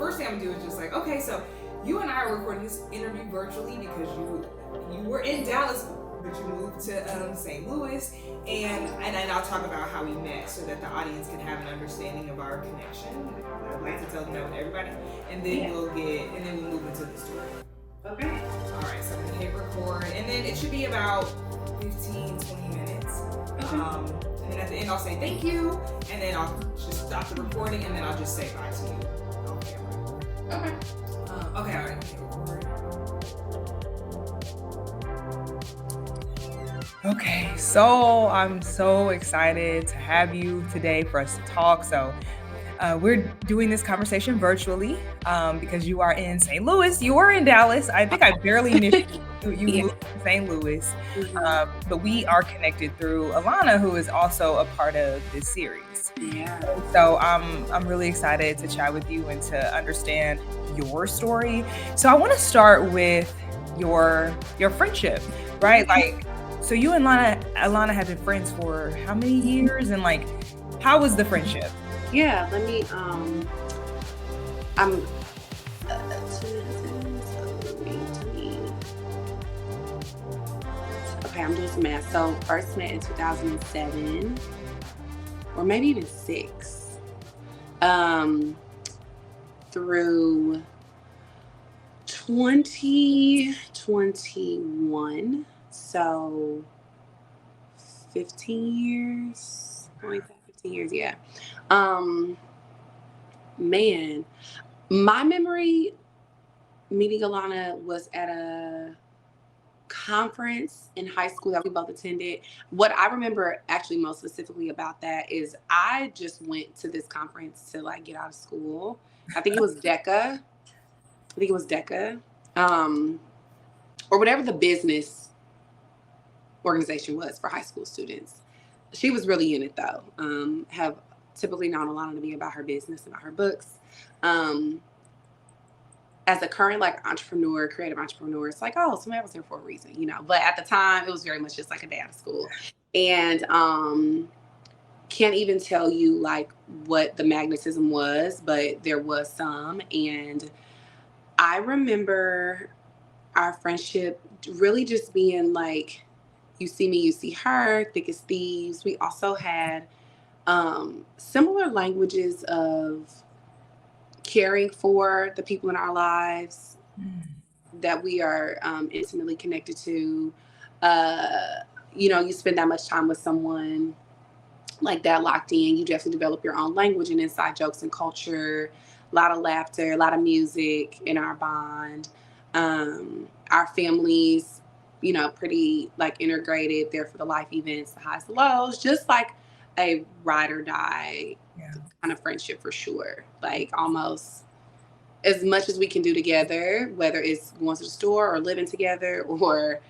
first thing I'm gonna do is just like, okay, so you and I are recording this interview virtually because you were in Dallas, but you moved to St. Louis, and then I'll talk about how we met so that the audience can have an understanding of our connection. I'd like to tell them that with everybody, and then we'll move into the story. Okay. All right, so I'm gonna hit record, and then it should be about 15, 20 minutes. And then at the end I'll say thank you, and then I'll just stop the recording, and then I'll just say bye to you on camera. Okay. Okay, all right. Okay, so I'm so excited to have you today for us to talk. So we're doing this conversation virtually because you are in St. Louis. You were in Dallas. I think I barely knew you moved to St. Louis, but we are connected through Alana, who is also a part of this series. Yeah. So I'm really excited to chat with you and to understand your story. So I want to start with your friendship, right? Like, so you and Alana have been friends for how many years, and like, how was the friendship? Yeah, let me, I'm, okay, I'm doing some math. So first met in 2007, or maybe even 6, through 2021. So 15 years, 15 years, yeah. Man, my memory meeting Alana was at a conference in high school that we both attended. What I remember actually most specifically about that is I just went to this conference to like get out of school. I think it was DECA. Or whatever the business organization was for high school students. She was really in it though. Have typically known Alana to be about her business, about her books. As a current like entrepreneur, creative entrepreneur, it's like, oh, somebody was there for a reason, you know. But at the time, it was very much just like a day out of school. And can't even tell you like what the magnetism was, but there was some. And I remember our friendship really just being like, you see me, you see her, thick as thieves. We also had similar languages of caring for the people in our lives that we are intimately connected to. You spend that much time with someone like that locked in, you definitely develop your own language and inside jokes and culture, a lot of laughter, a lot of music in our bond. Our families, pretty like integrated, there for the life events, the highs, the lows, just like a ride or die kind of friendship for sure. Like almost as much as we can do together, whether it's going to the store or living together, or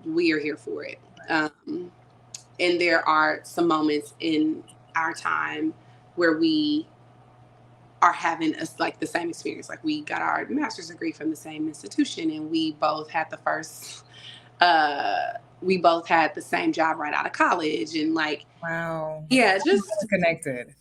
we are here for it. And there are some moments in our time where we are having like the same experience. Like we got our master's degree from the same institution, and we both had the same job right out of college, and like, Wow. yeah, just connected.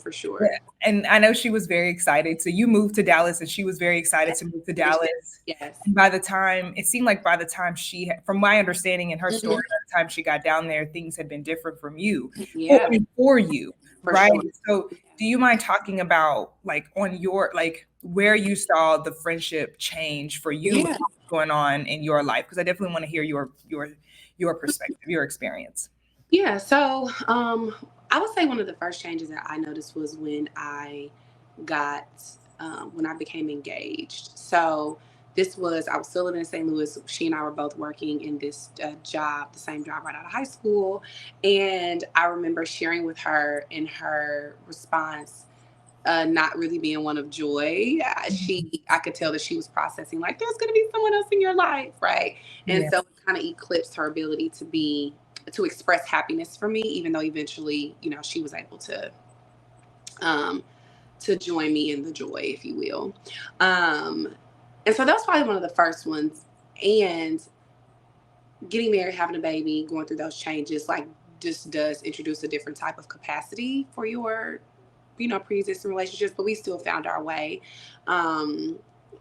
For sure. Yeah. And I know she was very excited. So you moved to Dallas, and she was very excited to move to Dallas. Yes. And it seemed like by the time from my understanding in her story, by the time she got down there, things had been different from you. Yeah. For you. For right. sure. So do you mind talking about like on your, like where you saw the friendship change for you, what's going on in your life? Because I definitely want to hear your perspective, your experience. Yeah. So I would say one of the first changes that I noticed was when I became engaged. So I was still living in St. Louis. She and I were both working in this job, the same job right out of high school. And I remember sharing with her, and her response not really being one of joy. I could tell that she was processing like, there's going to be someone else in your life, right? And so it kind of eclipsed her ability to express happiness for me, even though eventually, she was able to join me in the joy, if you will. And so that was probably one of the first ones. And getting married, having a baby, going through those changes, like just does introduce a different type of capacity for your pre-existing relationships, but we still found our way. Um,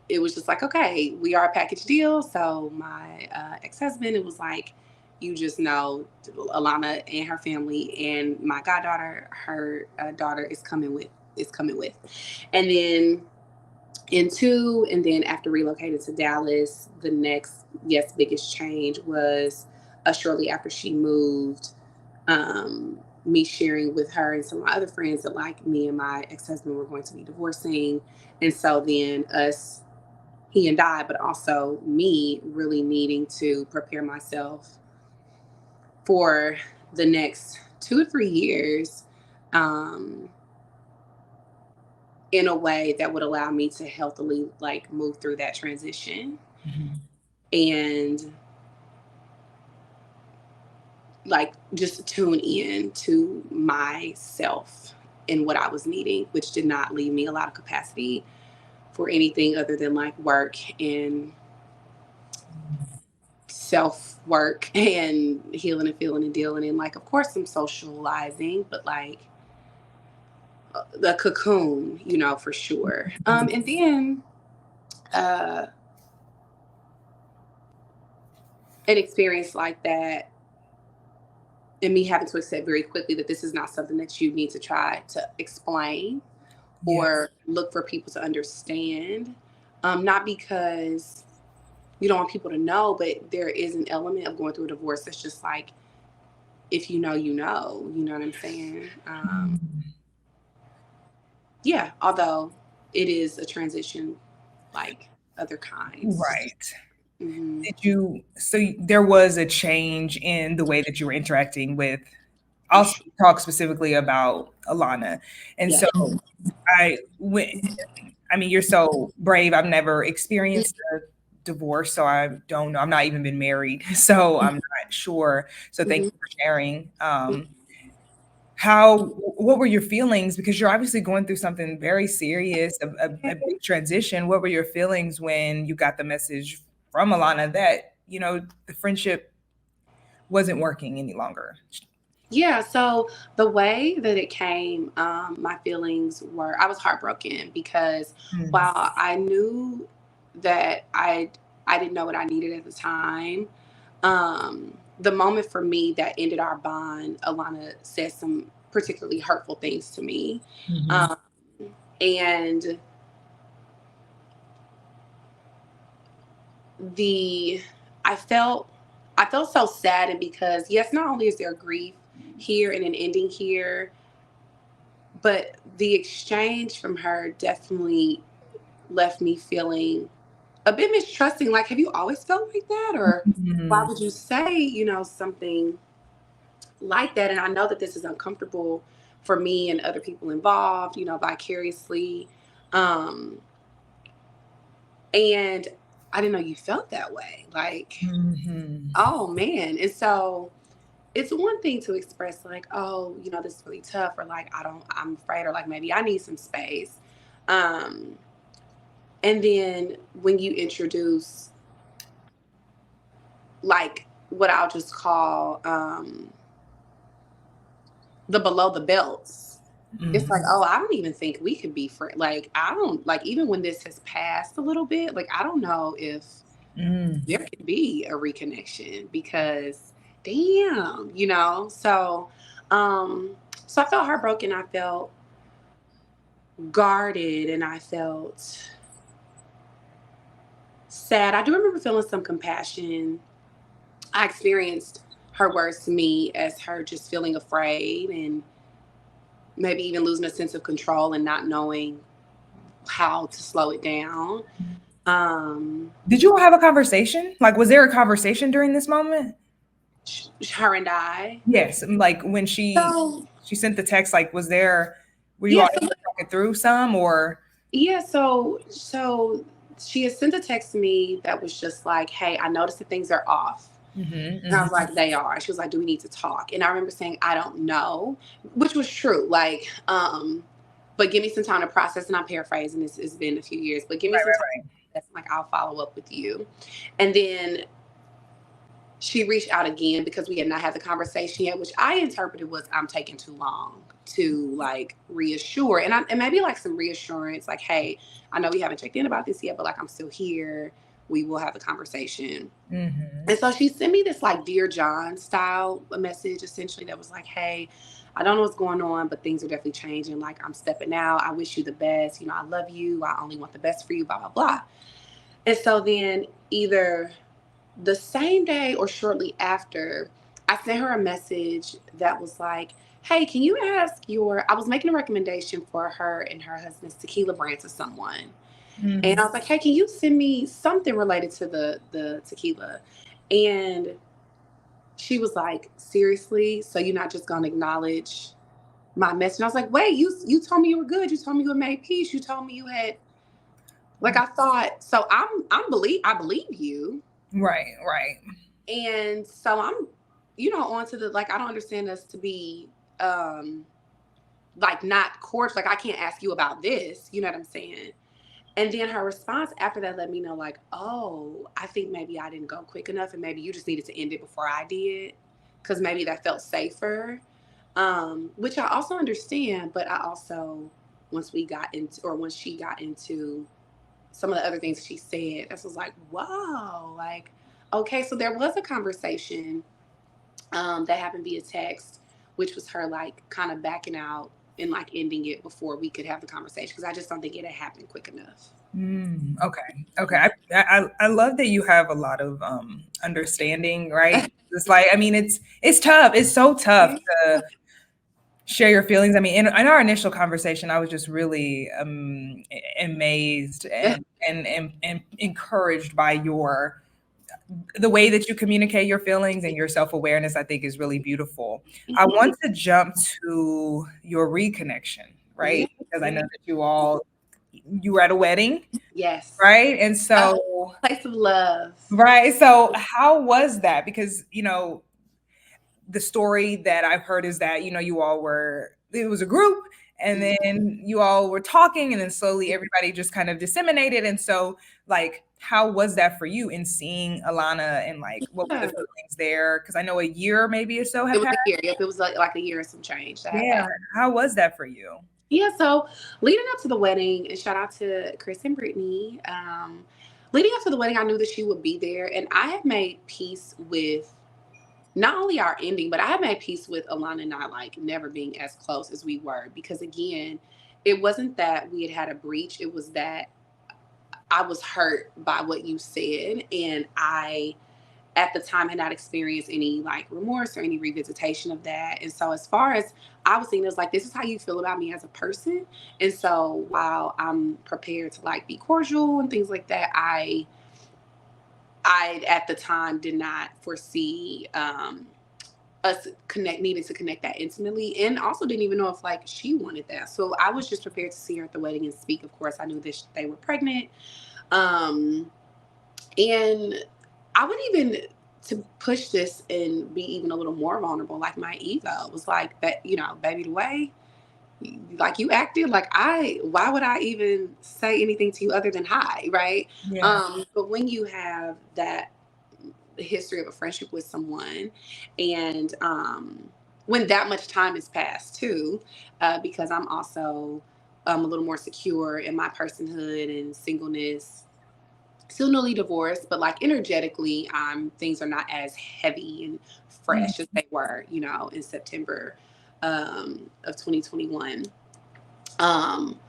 it was just like, okay, we are a package deal. So my ex-husband, it was like, you just know, Alana and her family and my goddaughter, her daughter is coming with, and then and then after relocating to Dallas, the next, yes, biggest change was shortly after she moved, me sharing with her and some of my other friends that like me and my ex-husband were going to be divorcing. And so then he and I, but also me really needing to prepare myself for the next 2 to 3 years, um, in a way that would allow me to healthily like move through that transition Mhm. and like just tune in to myself and what I was needing, which did not leave me a lot of capacity for anything other than like work and self work and healing and feeling and dealing, and like of course some socializing, but like the cocoon, for sure. And then uh an experience like that, and me having to accept very quickly that this is not something that you need to try to explain Yes. or look for people to understand. Not because you don't want people to know, but there is an element of going through a divorce that's just like, if you know, you know what I'm saying? Mm. Yeah, although it is a transition like other kinds. Right. Hmm. There was a change in the way that you were interacting with, For I'll sure. talk specifically about Alana. And Yeah. so I when I mean, you're so brave. I've never experienced a divorce, so I don't know. I'm not even been married, so I'm not sure. So thank Hmm. you for sharing. What were your feelings? Because you're obviously going through something very serious, a big transition. What were your feelings when you got the message from Alana that, the friendship wasn't working any longer? Yeah, so the way that it came, my feelings were, I was heartbroken because Mm, while I knew that I didn't know what I needed at the time, the moment for me that ended our bond, Alana said some particularly hurtful things to me. mhm, Um, and the I felt I felt so saddened because yes, not only is there grief here and an ending here, but the exchange from her definitely left me feeling a bit mistrusting. Like, have you always felt like that? Or why mhm, would you say, something like that? And I know that this is uncomfortable for me and other people involved, vicariously. Um, and I didn't know you felt that way. Like, mhm. oh man. And so it's one thing to express like, oh, this is really tough, or like I'm afraid, or like maybe I need some space. Um, and then when you introduce like what I'll just call the below the belts, it's like, Mhm. oh, I don't even think we could be friends. Like, I don't like, even when this has passed a little bit, like I don't know if Mm. there could be a reconnection because damn, so I felt heartbroken, I felt guarded, and I felt sad. I do remember feeling some compassion. I experienced her words to me as her just feeling afraid and maybe even losing a sense of control and not knowing how to slow it down. Um, Did you all have a conversation? Like, was there a conversation during this moment? her and I. Yes, like when she So she sent the text, like, were you yeah, all able to talk it through some or? so she had sent a text to me that was just like, "Hey, I noticed that things are off." Mhm, And I was mhm. like, they are. She was like, do we need to talk? And I remember saying, I don't know, which was true. Like, but give me some time to process. And I'm paraphrasing, this has been a few years, but give me Right, some time. right, right. That's like, I'll follow up with you. And then she reached out again because we had not had the conversation yet, which I interpreted was I'm taking too long. to like reassure and maybe like some reassurance, like, hey, I know we haven't checked in about this yet, but like I'm still here. We will have a conversation. And so she sent me this like Dear John style message essentially that was like, hey, I don't know what's going on, but things are definitely changing. Like, I'm stepping out. I wish you the best. You know, I love you. I only want the best for you, blah, blah, blah. And so then either the same day or shortly after, I sent her a message that was like, hey, can you ask I was making a recommendation for her and her husband's tequila brand to someone. And I was like, hey, can you send me something related to the tequila? And she was like, seriously? So you're not just gonna acknowledge my message? And I was like, wait, you told me you were good. You told me you had made peace. You told me you had, like, I thought, so I believe you. Right, right. And so I'm, on to the, like, I don't understand us to be like not cordial. Like, I can't ask you about this. You know what I'm saying? And then her response after that let me know, like, oh, I think maybe I didn't go quick enough and maybe you just needed to end it before I did. Cause maybe that felt safer. Which I also understand, but I also, once she got into some of the other things she said, this was like, whoa, like, okay, so there was a conversation that happened via text, which was her like kind of backing out and like ending it before we could have the conversation because I just don't think it had happened quick enough. Okay. Okay. I love that you have a lot of understanding, right? It's like, I mean, it's tough. It's so tough to share your feelings. I mean, in our initial conversation, I was just really amazed and encouraged by the way that you communicate your feelings and your self-awareness. I think is really beautiful. I want to jump to your reconnection, Yes, right? Because I know yes, that you were at a wedding, yes. right? And A so, place of love. right. So how was that? Because, the story that I've heard is that, it was a group and then you all were talking and then slowly everybody just kind of disseminated. And so, like, how was that for you in seeing Alana and like, what were the Yeah. feelings there? Because I know a year maybe or so It have was passed. a year. Yep, it was like a year and some change that had Yeah. passed. How was that for you? Yeah, so leading up to the wedding, and shout out to Chris and Brittany. Leading up to the wedding, I knew that she would be there, and I had made peace with not only our ending, but I had made peace with Alana and I like never being as close as we were. Because again, it wasn't that we had a breach; it was that I was hurt by what you said, and I at the time had not experienced any like remorse or any revisitation of that. And so as far as I was thinking, it was like, this is how you feel about me as a person. And so while I'm prepared to like be cordial and things like that, I at the time did not foresee us needing to connect that intimately, and also didn't even know if like she wanted that. So I was just prepared to see her at the wedding and speak. Of course, I knew that they were pregnant. Um, and I would even to push this and be even a little more vulnerable, like my ego was like that, baby, the way like you acted, like why would I even say anything to you other than hi, right? Yeah. But when you have that history of a friendship with someone and when that much time has passed too, because I'm also a little more secure in my personhood and singleness, still newly divorced, but like energetically, things are not as heavy and fresh as they were, in September of 2021. Um,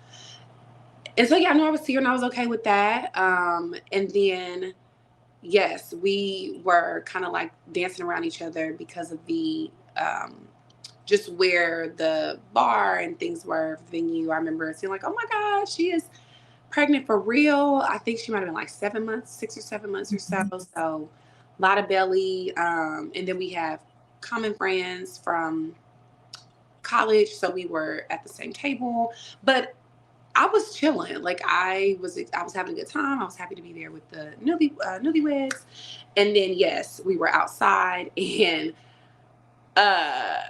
and so yeah, I know I was here and I was okay with that. And then yes, we were kind of like dancing around each other because of the just where the bar and things were venue. I remember seeing like, oh my God, she is pregnant for real. I think she might have been like 7 months, 6 or 7 months or so. So a lot of belly. And then we have common friends from college. So we were at the same table. But I was chilling. Like I was having a good time. I was happy to be there with the newlyweds. And then yes, we were outside and uh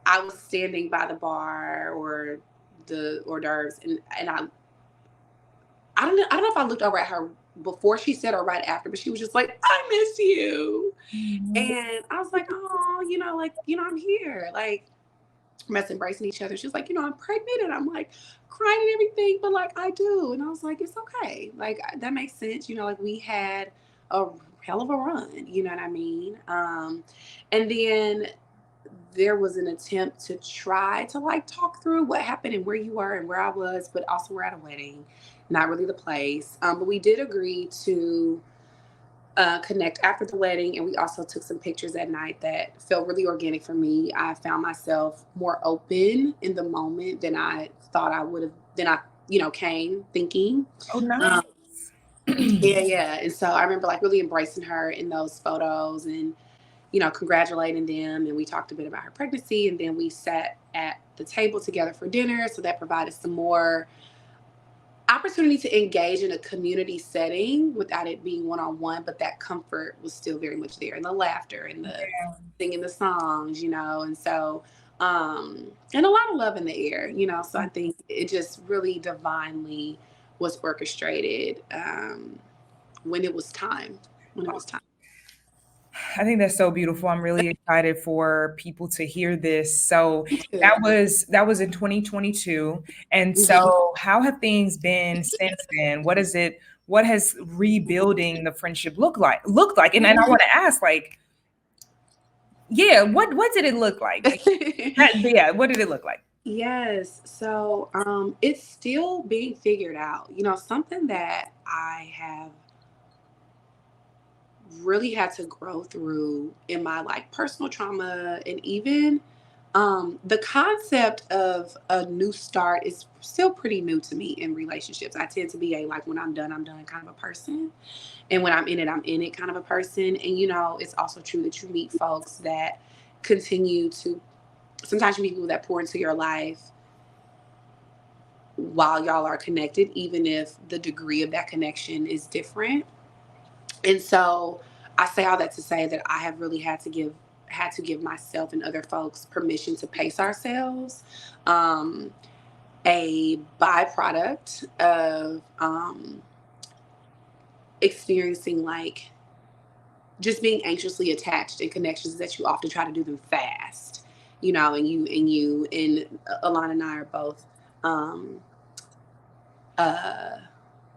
I was standing by the bar or the hors d'oeuvres and I don't know if I looked over at her before she said or right after, but she was just like, I miss you. Mhm. And I was like, oh, like, I'm here. Like, us embracing each other. She was like, I'm pregnant, and I'm like crying and everything, but like I do, and I was like, it's okay, like that makes sense. Like we had a hell of a run. You know what I mean? And then there was an attempt to try to like talk through what happened and where you were and where I was, but also we're at a wedding, not really the place. But we did agree to connect after the wedding, and we also took some pictures that night that felt really organic for me. I found myself more open in the moment than I thought I would have. Than I, came thinking. Oh, nice. Um, yeah. And so I remember like really embracing her in those photos and congratulating them. And we talked a bit about her pregnancy, and then we sat at the table together for dinner. So that provided some more opportunity to engage in a community setting without it being one-on-one, but that comfort was still very much there, and the laughter and the Yeah. singing the songs, and so and a lot of love in the air, so I think it just really divinely was orchestrated when it was time when it was time. I think that's so beautiful. I'm really excited for people to hear this. So Me that too. was in 2022. And Mhm. so how have things been since then? What has rebuilding the friendship looked like? And I want to ask, like, yeah, what did it look like? Yeah, what did it look like? Yes. So it's still being figured out. Something that I have really had to grow through in my like personal trauma, and even the concept of a new start is still pretty new to me in relationships. I tend to be a like when I'm done kind of a person, and when I'm in it kind of a person. And it's also true that you meet folks that continue to, sometimes you meet people that pour into your life while y'all are connected, even if the degree of that connection is different. And so I say all that to say that I have really had to give myself and other folks permission to pace ourselves. Um, a byproduct of experiencing like just being anxiously attached in connections that you often try to do them fast, and Alana and I are both um, uh,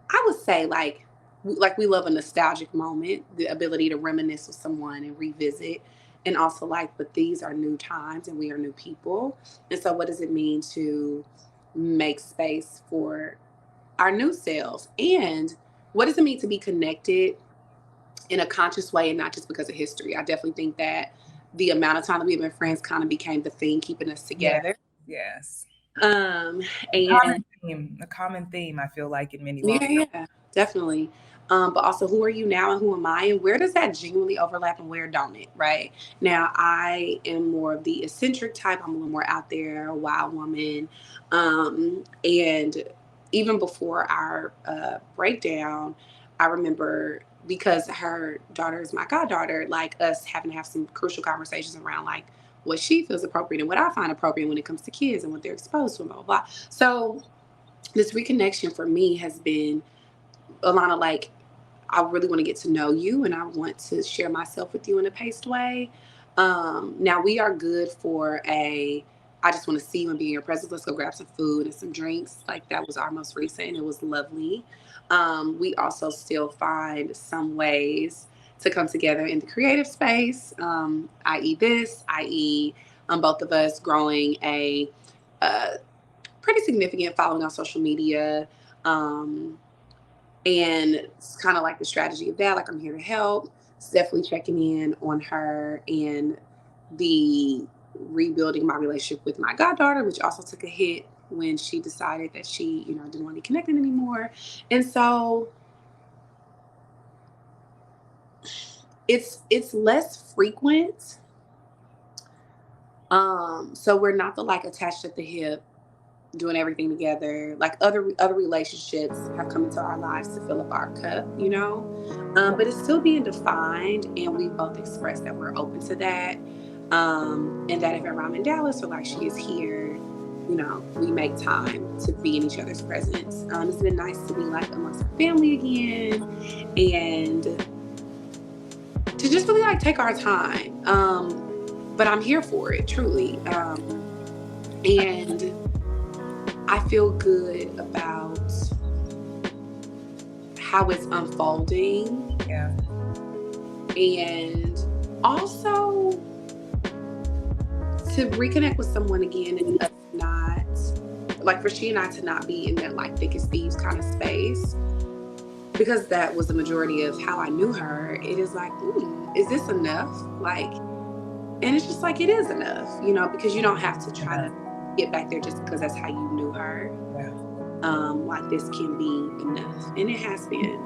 I would say like we love a nostalgic moment, the ability to reminisce with someone and revisit, and also like, but these are new times and we are new people, and so what does it mean to make space for our new selves, and what does it mean to be connected in a conscious way and not just because of history? I definitely think that the amount of time that we've been friends kind of became the thing keeping us Yeah, together. yes. Um, Common and theme, a common theme, I feel like in many Yeah, long. yeah, definitely. But also, who are you now and who am I? And where does that genuinely overlap and where don't it? Right. Now, I am more of the eccentric type. I'm a little more out there, a wild woman. And even before our breakdown, I remember, because her daughter is my goddaughter, like us having to have some crucial conversations around like what she feels appropriate and what I find appropriate when it comes to kids and what they're exposed to and blah, blah, blah. So, this reconnection for me has been, Alana, like, I really want to get to know you and I want to share myself with you in a paced way. Now we are good for I just want to see you and be in your presence. Let's go grab some food and some drinks. Like that was our most recent, and it was lovely. We also still find some ways to come together in the creative space, i.e. i.e. Both of us growing a pretty significant following on social media. Um, and it's kind of like the strategy of that. Like, I'm here to help. It's definitely checking in on her and the rebuilding my relationship with my goddaughter, which also took a hit when she decided that she, didn't want to be connected anymore. And so it's less frequent. So we're not the like attached at the hip doing everything together. Like other relationships have come into our lives to fill up our cup. But it's still being defined, and we both expressed that we're open to that. And that if ever I'm in Dallas or like she is here, we make time to be in each other's presence. It's been nice to be like amongst our family again, and to just really like take our time. But I'm here for it, truly. And I feel good about how it's unfolding. Yeah. And also to reconnect with someone again and us not, like for she and I to not be in that like thick as thieves kind of space, because that was the majority of how I knew her. It is like, is this enough? Like, and it's just like, it is enough, you know, because you don't have to try to get back there just because that's how you knew her. Yeah. Like this can be enough. And it has been.